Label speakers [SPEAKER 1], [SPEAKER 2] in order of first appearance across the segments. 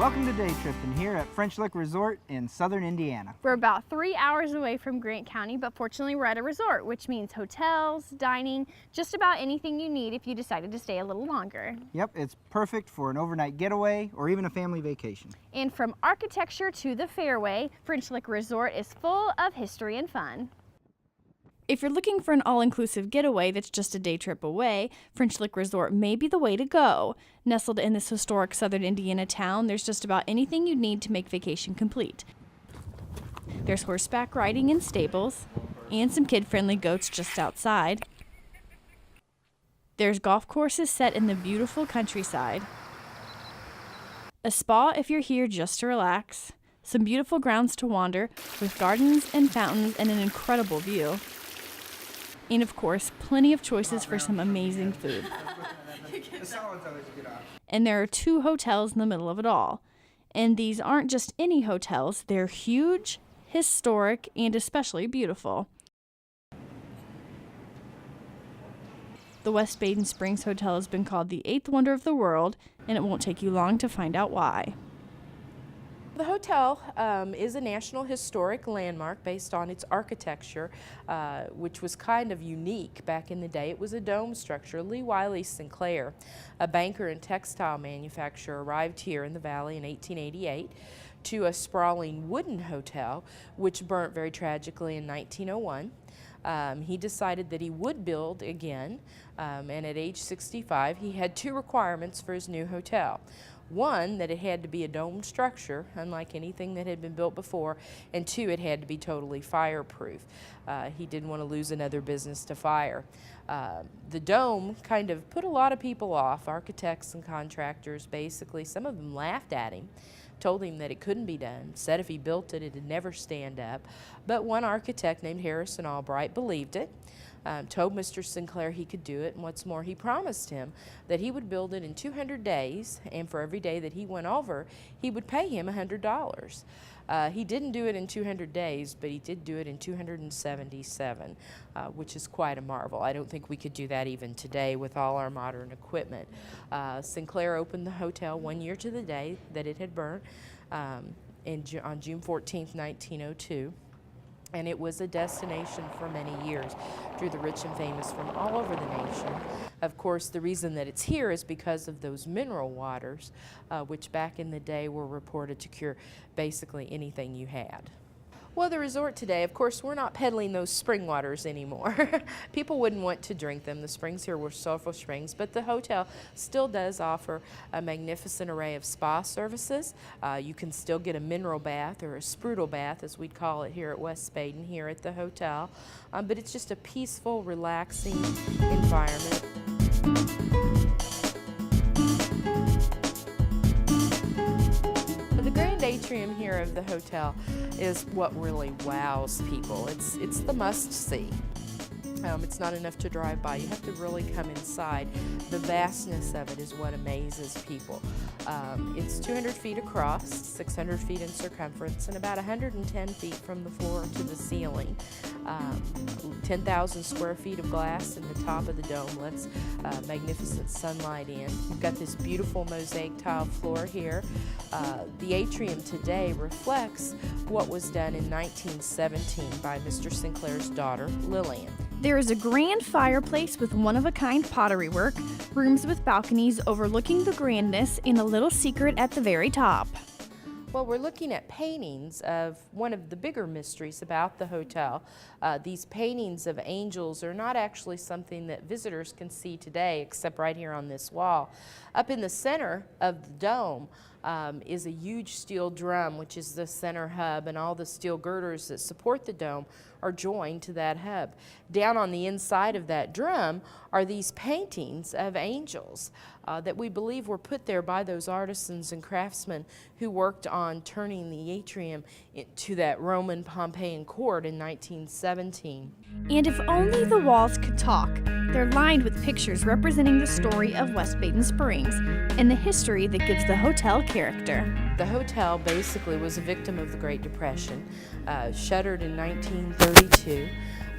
[SPEAKER 1] Welcome to Day Trippin here at French Lick Resort in southern Indiana.
[SPEAKER 2] We're about 3 hours away from Grant County, but fortunately we're at a resort, which means hotels, dining, just about anything you need if you decided to stay a little longer.
[SPEAKER 1] Yep, it's perfect for an overnight getaway or even a family vacation.
[SPEAKER 2] And from architecture to the fairway, French Lick Resort is full of history and fun. If you're looking for an all-inclusive getaway that's just a day trip away, French Lick Resort may be the way to go. Nestled in this historic southern Indiana town, there's just about anything you need to make vacation complete. There's horseback riding in stables, and some kid-friendly goats just outside. There's golf courses set in the beautiful countryside. A spa if you're here just to relax. Some beautiful grounds to wander with gardens and fountains and an incredible view. And of course, plenty of choices for some amazing food. And there are 2 hotels in the middle of it all. And these aren't just any hotels, they're huge, historic, and especially beautiful. The West Baden Springs Hotel has been called the 8th wonder of the world, and it won't take you long to find out why.
[SPEAKER 3] The hotel is a National Historic Landmark based on its architecture, which was kind of unique back in the day. It was a dome structure. Lee Wiley Sinclair, a banker and textile manufacturer, arrived here in the valley in 1888 to a sprawling wooden hotel, which burnt very tragically in 1901. He decided that he would build again, and at age 65, he had 2 requirements for his new hotel. One, that it had to be a domed structure, unlike anything that had been built before, and 2, it had to be totally fireproof. He didn't want to lose another business to fire. The dome kind of put a lot of people off, architects and contractors basically. Some of them laughed at him, told him that it couldn't be done, said if he built it, it'd never stand up. But one architect named Harrison Albright believed it. Told Mr. Sinclair he could do it, and what's more, he promised him that he would build it in 200 days, and for every day that he went over, he would pay him $100. He didn't do it in 200 days, but he did do it in 277, which is quite a marvel. I don't think we could do that even today with all our modern equipment. Sinclair opened the hotel 1 year to the day that it had burnt on June 14th, 1902. And it was a destination for many years. Drew the rich and famous from all over the nation. Of course, the reason that it's here is because of those mineral waters, which back in the day were reported to cure basically anything you had. Well, the resort today, of course, we're not peddling those spring waters anymore. People wouldn't want to drink them. The springs here were sulfur springs, but the hotel still does offer a magnificent array of spa services. You can still get a mineral bath, or a sprudel bath, as we'd call it here at West Baden, here at the hotel. But it's just a peaceful, relaxing environment. Atrium here of the hotel is what really wows people. It's the must-see. It's not enough to drive by. You have to really come inside. The vastness of it is what amazes people. It's 200 feet across, 600 feet in circumference, and about 110 feet from the floor to the ceiling. 10,000 square feet of glass in the top of the dome lets magnificent sunlight in. We've got this beautiful mosaic tile floor here. The atrium today reflects what was done in 1917 by Mr. Sinclair's daughter, Lillian.
[SPEAKER 2] There is a grand fireplace with one-of-a-kind pottery work, rooms with balconies overlooking the grandness, and a little secret at the very top.
[SPEAKER 3] Well, we're looking at paintings of one of the bigger mysteries about the hotel. These paintings of angels are not actually something that visitors can see today, except right here on this wall. Up in the center of the dome is a huge steel drum, which is the center hub, and all the steel girders that support the dome are joined to that hub. Down on the inside of that drum are these paintings of angels that we believe were put there by those artisans and craftsmen who worked on turning the atrium into that Roman Pompeian court in 1917.
[SPEAKER 2] And if only the walls could talk. They're lined with pictures representing the story of West Baden Springs and the history that gives the hotel character.
[SPEAKER 3] The hotel basically was a victim of the Great Depression, shuttered in 1932.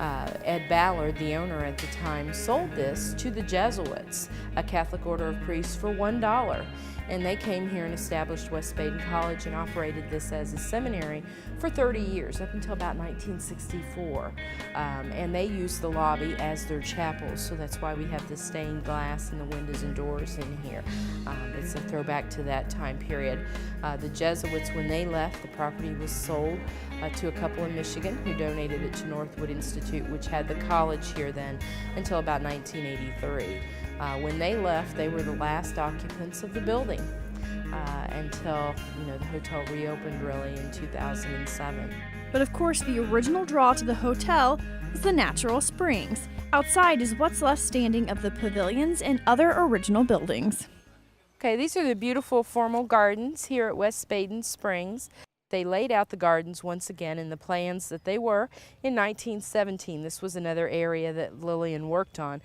[SPEAKER 3] Ed Ballard, the owner at the time, sold this to the Jesuits, a Catholic order of priests, for $1. And they came here and established West Baden College and operated this as a seminary for 30 years, up until about 1964. And they used the lobby as their chapel, so that's why we have the stained glass and the windows and doors in here. It's a throwback to that time period. The Jesuits, when they left, the property was sold to a couple in Michigan who donated it to Northwood Institute, which had the college here then until about 1983. When they left, they were the last occupants of the building until the hotel reopened really in 2007.
[SPEAKER 2] But of course, the original draw to the hotel was the natural springs. Outside is what's left standing of the pavilions and other original buildings.
[SPEAKER 3] Okay, these are the beautiful formal gardens here at West Baden Springs. They laid out the gardens once again in the plans that they were in 1917. This was another area that Lillian worked on,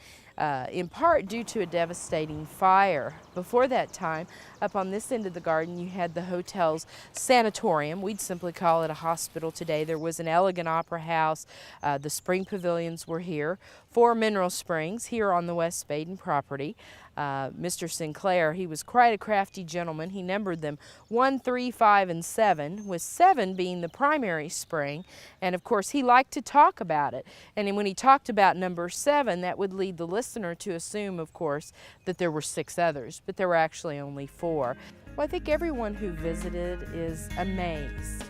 [SPEAKER 3] in part due to a devastating fire. Before that time, up on this end of the garden, you had the hotel's sanatorium. We'd simply call it a hospital today. There was an elegant opera house. The spring pavilions were here. 4 mineral springs here on the West Baden property. Mr. Sinclair, he was quite a crafty gentleman. He numbered them 1, 3, 5, and 7, with 7 being the primary spring. And of course, he liked to talk about it. And when he talked about number 7, that would lead the listener to assume, of course, that there were 6 others, but there were actually only 4. Well, I think everyone who visited is amazed.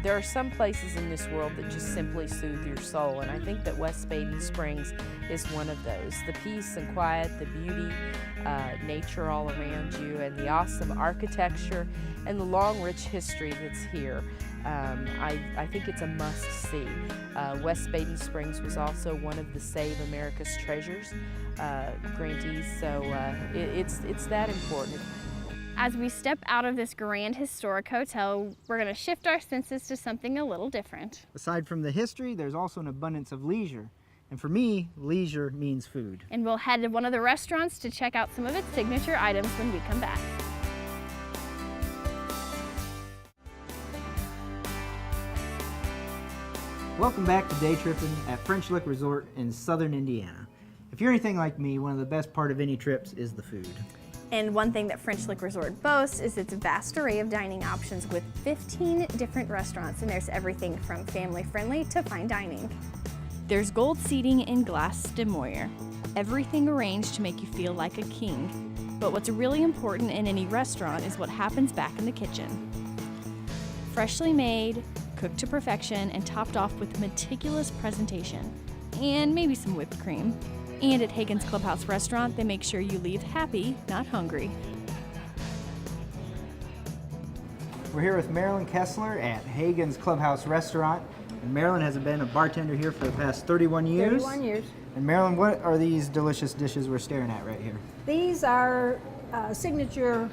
[SPEAKER 3] There are some places in this world that just simply soothe your soul, and I think that West Baden Springs is one of those. The peace and quiet, the beauty, nature all around you, and the awesome architecture and the long, rich history that's here. I think it's a must-see. West Baden Springs was also one of the Save America's Treasures grantees, so it's that important.
[SPEAKER 2] As we step out of this grand historic hotel, we're going to shift our senses to something a little different.
[SPEAKER 1] Aside from the history, there's also an abundance of leisure. And for me, leisure means food.
[SPEAKER 2] And we'll head to one of the restaurants to check out some of its signature items when we come back.
[SPEAKER 1] Welcome back to Day Trippin' at French Lick Resort in southern Indiana. If you're anything like me, one of the best part of any trips is the food.
[SPEAKER 2] And one thing that French Lick Resort boasts is its vast array of dining options with 15 different restaurants, and there's everything from family-friendly to fine dining. There's gold seating in glass stemware, everything arranged to make you feel like a king. But what's really important in any restaurant is what happens back in the kitchen. Freshly made, cooked to perfection, and topped off with meticulous presentation, and maybe some whipped cream. And at Hagen's Clubhouse restaurant, they make sure you leave happy, not hungry.
[SPEAKER 1] We're here with Marilyn Kessler at Hagen's Clubhouse restaurant. And Marilyn has been a bartender here for the past 31 years.
[SPEAKER 4] 31 years.
[SPEAKER 1] And Marilyn, what are these delicious dishes we're staring at right here?
[SPEAKER 4] These are signature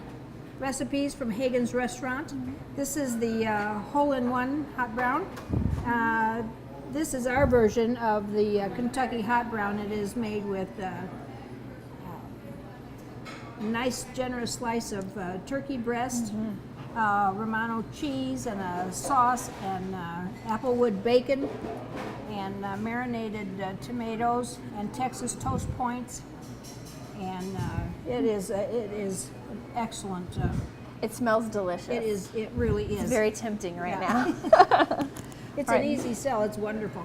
[SPEAKER 4] recipes from Hagen's restaurant. This is the hole-in-one hot brown. This is our version of the Kentucky hot brown. It is made with a nice generous slice of turkey breast, Romano cheese, and a sauce, and applewood bacon, and marinated tomatoes, and Texas toast points. And it is excellent.
[SPEAKER 2] It smells delicious.
[SPEAKER 4] It is. It really is.
[SPEAKER 2] It's very tempting right now.
[SPEAKER 4] It's
[SPEAKER 2] Right.
[SPEAKER 4] an easy sell. It's wonderful.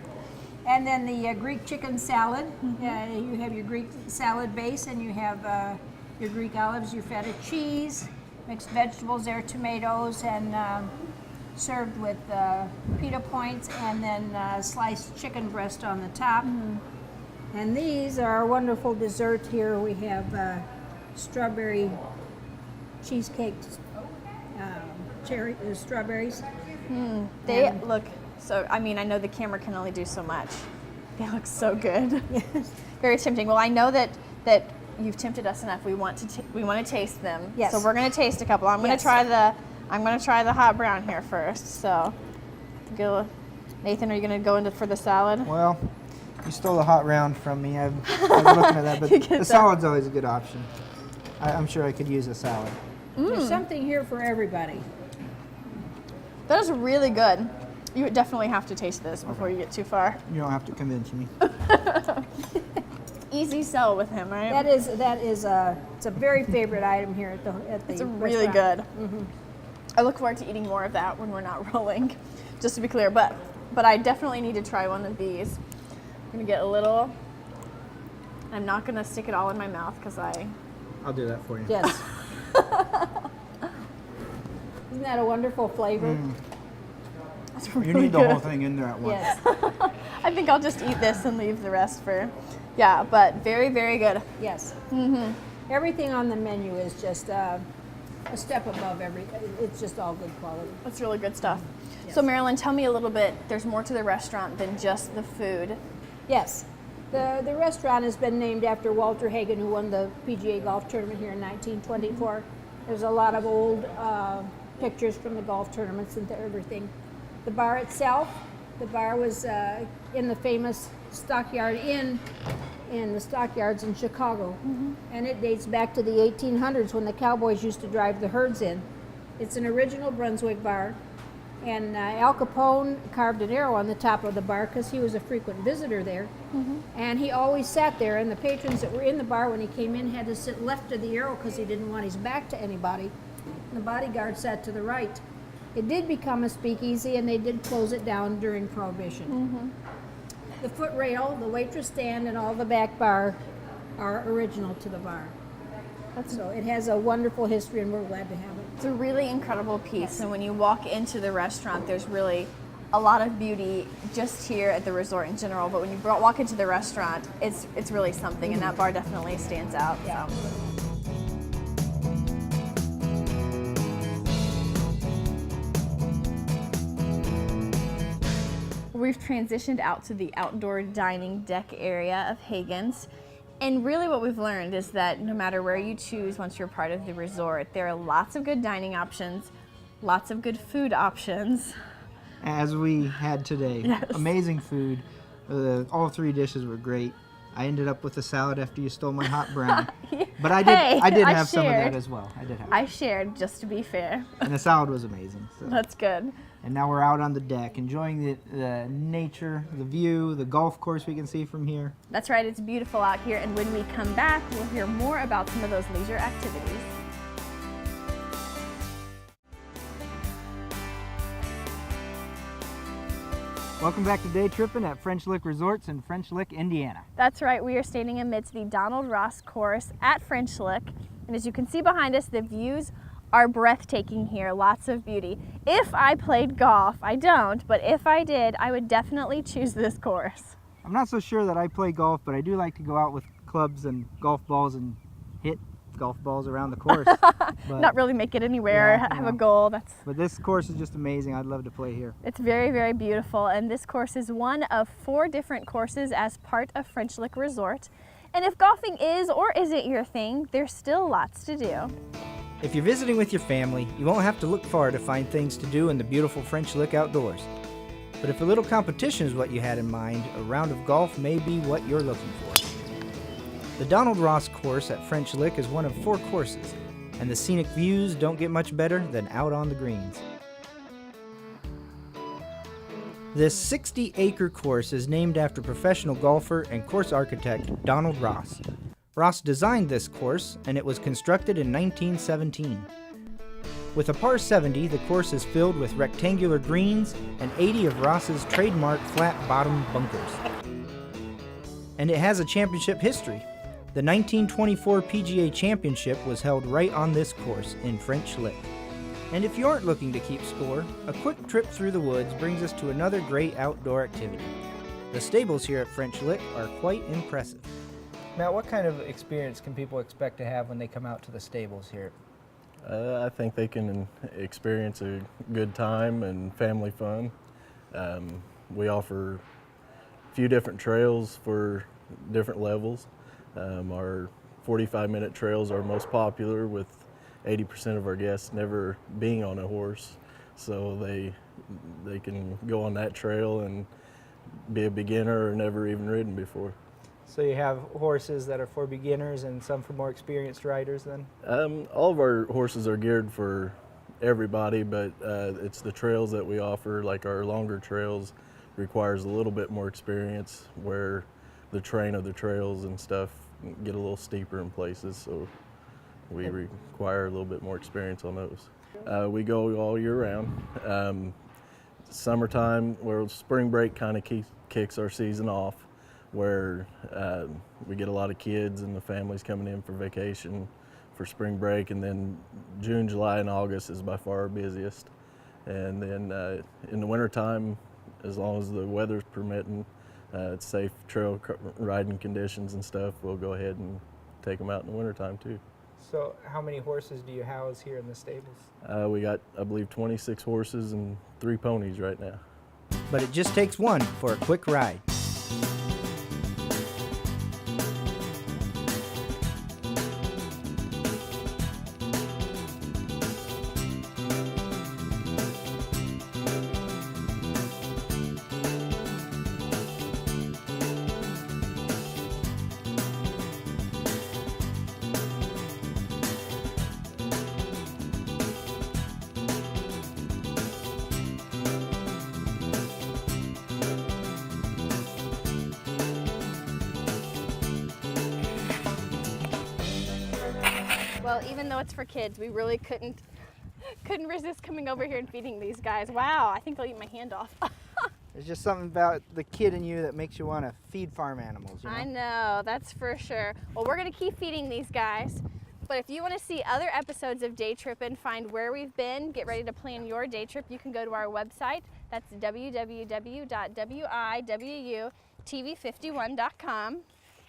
[SPEAKER 4] And then the Greek chicken salad. You have your Greek salad base, and you have your Greek olives, your feta cheese, mixed vegetables there, tomatoes, and served with pita points, and then sliced chicken breast on the top. And these are a wonderful dessert here. We have strawberry cheesecake, cherry strawberries.
[SPEAKER 2] They look so, I mean, I know the camera can only do so much. They look so good. Very tempting. Well, I know that you've tempted us enough. We want to taste them.
[SPEAKER 4] Yes.
[SPEAKER 2] So we're going to taste a couple. I'm going
[SPEAKER 4] Yes.
[SPEAKER 2] to try the hot brown here first. So, Nathan, are you going to go into for the salad?
[SPEAKER 1] Well, you stole a hot round from me. I was looking at that, but the salad's always a good option. I'm sure I could use a salad.
[SPEAKER 4] There's something here for everybody.
[SPEAKER 2] That is really good. You would definitely have to taste this before you get too far.
[SPEAKER 1] You don't have to convince me.
[SPEAKER 2] Easy sell with him, right?
[SPEAKER 4] That is it's a very favorite item here at the
[SPEAKER 2] It's really
[SPEAKER 4] restaurant.
[SPEAKER 2] good. I look forward to eating more of that when we're not rolling, just to be clear. But I definitely need to try one of these. I'm gonna get a little. I'm not gonna stick it all in my mouth because
[SPEAKER 1] I'll do that for you.
[SPEAKER 4] Yes. Isn't that a wonderful flavor?
[SPEAKER 2] That's really
[SPEAKER 1] You need the
[SPEAKER 2] good.
[SPEAKER 1] whole thing in there at once.
[SPEAKER 4] Yes.
[SPEAKER 2] I think I'll just eat this and leave the rest for. Yeah, but very, very good.
[SPEAKER 4] Yes. Everything on the menu is just a step above it's just all good quality.
[SPEAKER 2] That's really good stuff. So Marilyn, tell me a little bit. There's more to the restaurant than just the food.
[SPEAKER 4] Yes. The restaurant has been named after Walter Hagen, who won the PGA golf tournament here in 1924. There's a lot of old pictures from the golf tournaments and everything. The bar itself, the bar was in the famous Stockyard Inn in the Stockyards in Chicago. And it dates back to the 1800s when the cowboys used to drive the herds in. It's an original Brunswick bar. And Al Capone carved an arrow on the top of the bar because he was a frequent visitor there. And he always sat there, and the patrons that were in the bar when he came in had to sit left of the arrow because he didn't want his back to anybody. And the bodyguard sat to the right. It did become a speakeasy, and they did close it down during Prohibition. The footrail, the waitress stand, and all the back bar are original to the bar. So it has a wonderful history, and we're glad to have it.
[SPEAKER 2] It's a really incredible piece, and when you walk into the restaurant, there's really a lot of beauty just here at the resort in general. But when you walk into the restaurant, it's really something, and that bar definitely stands out.
[SPEAKER 4] Yeah.
[SPEAKER 2] So. We've transitioned out to the outdoor dining deck area of Hagen's. And really what we've learned is that no matter where you choose once you're part of the resort, there are lots of good dining options, lots of good food options.
[SPEAKER 1] As we had today.
[SPEAKER 2] Yes.
[SPEAKER 1] Amazing food. All 3 dishes were great. I ended up with a salad after you stole my hot brownie. But I did
[SPEAKER 2] I
[SPEAKER 1] have some of that
[SPEAKER 2] shared.
[SPEAKER 1] as well. I did have
[SPEAKER 2] I shared, just to be fair.
[SPEAKER 1] And the salad was amazing. So.
[SPEAKER 2] That's good.
[SPEAKER 1] And now we're out on the deck, enjoying the nature, the view, the golf course we can see from here.
[SPEAKER 2] That's right, it's beautiful out here, and when we come back, we'll hear more about some of those leisure activities.
[SPEAKER 1] Welcome back to Day Trippin' at French Lick Resorts in French Lick, Indiana.
[SPEAKER 2] That's right, we are standing amidst the Donald Ross course at French Lick, and as you can see behind us, the views are breathtaking here, lots of beauty. If I played golf, I don't, but if I did, I would definitely choose this course.
[SPEAKER 1] I'm not so sure that I play golf, but I do like to go out with clubs and golf balls and hit golf balls around the course. But,
[SPEAKER 2] Not really make it anywhere,
[SPEAKER 1] Yeah,
[SPEAKER 2] have
[SPEAKER 1] no.
[SPEAKER 2] a goal.
[SPEAKER 1] But this course is just amazing. I'd love to play here.
[SPEAKER 2] It's very, very beautiful, and this course is one of 4 different courses as part of French Lick Resort. And if golfing is or isn't your thing, there's still lots to do.
[SPEAKER 1] If you're visiting with your family, you won't have to look far to find things to do in the beautiful French Lick outdoors. But if a little competition is what you had in mind, a round of golf may be what you're looking for. The Donald Ross course at French Lick is one of 4 courses, and the scenic views don't get much better than out on the greens. This 60-acre course is named after professional golfer and course architect Donald Ross. Ross designed this course, and it was constructed in 1917. With a par 70, the course is filled with rectangular greens and 80 of Ross's trademark flat bottom bunkers. And it has a championship history. The 1924 PGA Championship was held right on this course in French Lick. And if you aren't looking to keep score, a quick trip through the woods brings us to another great outdoor activity. The stables here at French Lick are quite impressive. Matt, what kind of experience can people expect to have when they come out to the stables here?
[SPEAKER 5] I think they can experience a good time and family fun. We offer a few different trails for different levels. Our 45-minute trails are most popular, with 80% of our guests never being on a horse, so they can go on that trail and be a beginner or never even ridden before.
[SPEAKER 1] So you have horses that are for beginners and some for more experienced riders then?
[SPEAKER 5] All of our horses are geared for everybody, but it's the trails that we offer, like our longer trails requires a little bit more experience, where the terrain of the trails and stuff get a little steeper in places, so we require a little bit more experience on those. We go all year round. Summertime, where spring break kind of kicks our season off, where we get a lot of kids and the families coming in for vacation for spring break, and then June, July, and August is by far our busiest. And then in the wintertime, as long as the weather's permitting, it's safe trail riding conditions and stuff, we'll go ahead and take them out in the wintertime too.
[SPEAKER 1] So how many horses do you house here in the stables?
[SPEAKER 5] We got, I believe, 26 horses and 3 ponies right now.
[SPEAKER 1] But it just takes one for a quick ride.
[SPEAKER 2] Well, even though it's for kids, we really couldn't resist coming over here and feeding these guys. Wow, I think I'll eat my hand off.
[SPEAKER 1] There's just something about the kid in you that makes you want to feed farm animals, you know?
[SPEAKER 2] I know, that's for sure. Well, we're gonna keep feeding these guys. But if you want to see other episodes of Day Trippin', find where we've been, get ready to plan your day trip, you can go to our website. That's www.wiwtv51.com.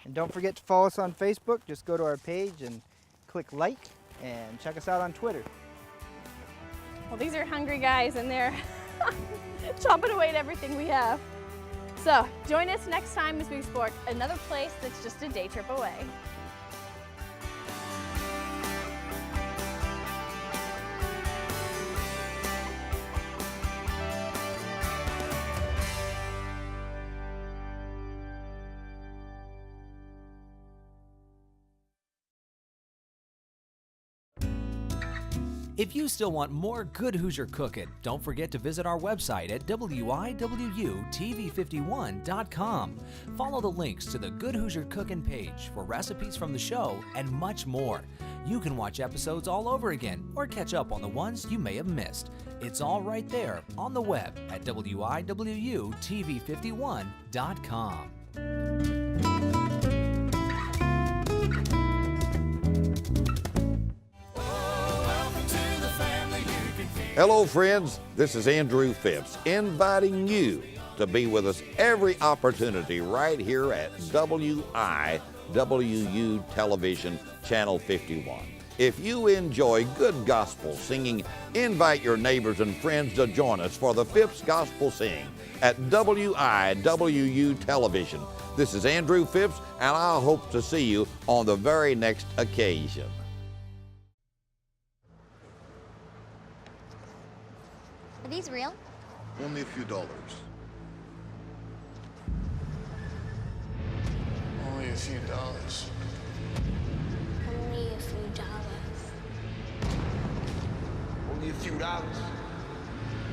[SPEAKER 1] And don't forget to follow us on Facebook. Just go to our page and click like, and check us out on Twitter.
[SPEAKER 2] Well, these are hungry guys, and they're chomping away at everything we have. So join us next time as we explore another place that's just a day trip away.
[SPEAKER 6] If you still want more good Hoosier cooking, don't forget to visit our website at wiwtv51.com. Follow the links to the Good Hoosier Cooking page for recipes from the show and much more. You can watch episodes all over again or catch up on the ones you may have missed. It's all right there on the web at wiwtv51.com.
[SPEAKER 7] Hello, friends. This is Andrew Phipps inviting you to be with us every opportunity right here at WIWU Television, Channel 51. If you enjoy good gospel singing, invite your neighbors and friends to join us for the Phipps Gospel Sing at WIWU Television. This is Andrew Phipps, and I hope to see you on the very next occasion.
[SPEAKER 8] Are these real?
[SPEAKER 9] Only a few dollars.
[SPEAKER 10] Only a few dollars.
[SPEAKER 8] Only a few dollars.
[SPEAKER 10] Only a few dollars.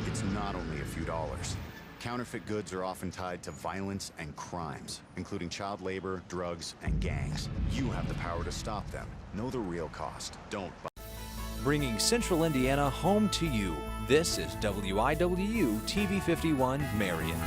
[SPEAKER 11] It's not only a few dollars. Counterfeit goods are often tied to violence and crimes, including child labor, drugs, and gangs. You have the power to stop them. Know the real cost. Don't buy.
[SPEAKER 6] Bringing Central Indiana home to you. This is WIWU TV 51 Marion.